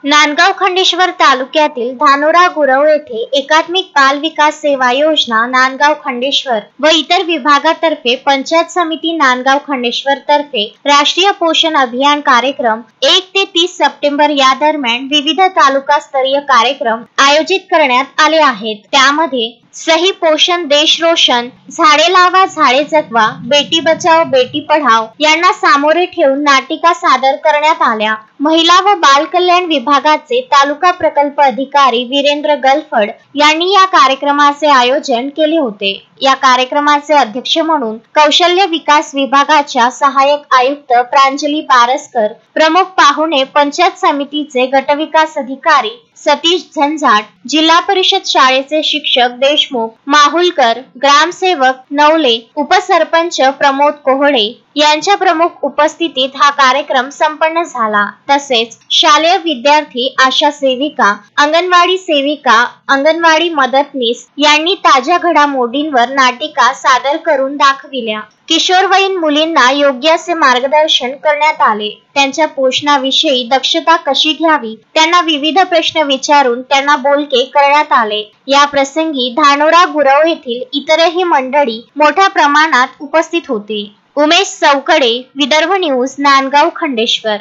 नांदगाव खंडेश्वर तालुक्यातील धानोरा गुरव येथे एकात्मिक बाल विकास सेवा योजना नांदगाव खंडेश्वर व इतर विभागातर्फे पंचायत समिती नांदगाव खंडेश्वर तर्फे राष्ट्रीय पोषण अभियान कार्यक्रम 1 ते 30 सप्टेंबर या दरम्यान विविध तालुका स्तरीय कार्यक्रम आयोजित करण्यात आले आहेत। त्यामध्ये सही पोषण देश रोशन, झाडे लावा झाडे जगवा, बेटी बचाओ बेटी पढाओ यांना सामोरे ठेवून नाटिका सादर करण्यात आल्या। महिला व बाल कल्याण विभागाचे तालुका प्रकल्प अधिकारी वीरेंद्र गलफड यांनी या कार्यक्रमाचे आयोजन केले होते। या कार्यक्रमाचे अध्यक्ष म्हणून कौशल्य विकास विभागाच्या सहाय्यक आयुक्त प्रांजली बारसकर, प्रमुख पाहुणे पंचायत समितीचे गटविकास अधिकारी सतीश झंझाट, जिल्हा परिषद शाळेचे शिक्षक देशमुख, माहुलकर, ग्रामसेवक नवले, उपसरपंच प्रमोद कोहळे यांच्या प्रमुख उपस्थितीत हा कार्यक्रम संपन्न झाला। तसेच शालेय विद्यार्थी, आशा सेविका, अंगणवाडी सेविका, अंगणवाडी मदतनीस यांनी ताज्या घडामोडींवर नाटिका सादर करून दाखविल्या। किशोरवयीन मुलींना योग्य असे मार्गदर्शन करण्यात आले। त्यांच्या पोषणाविषयी दक्षता कशी घ्यावी, त्यांना विविध प्रश्न विचारून त्यांना बोलके करण्यात आले। या प्रसंगी धानोरा गुरव येथील इतरही मंडळी मोठ्या प्रमाणात उपस्थित होते। उमेश चौकडे, विदर्भ न्यूज, नांदगाव खंडेश्वर।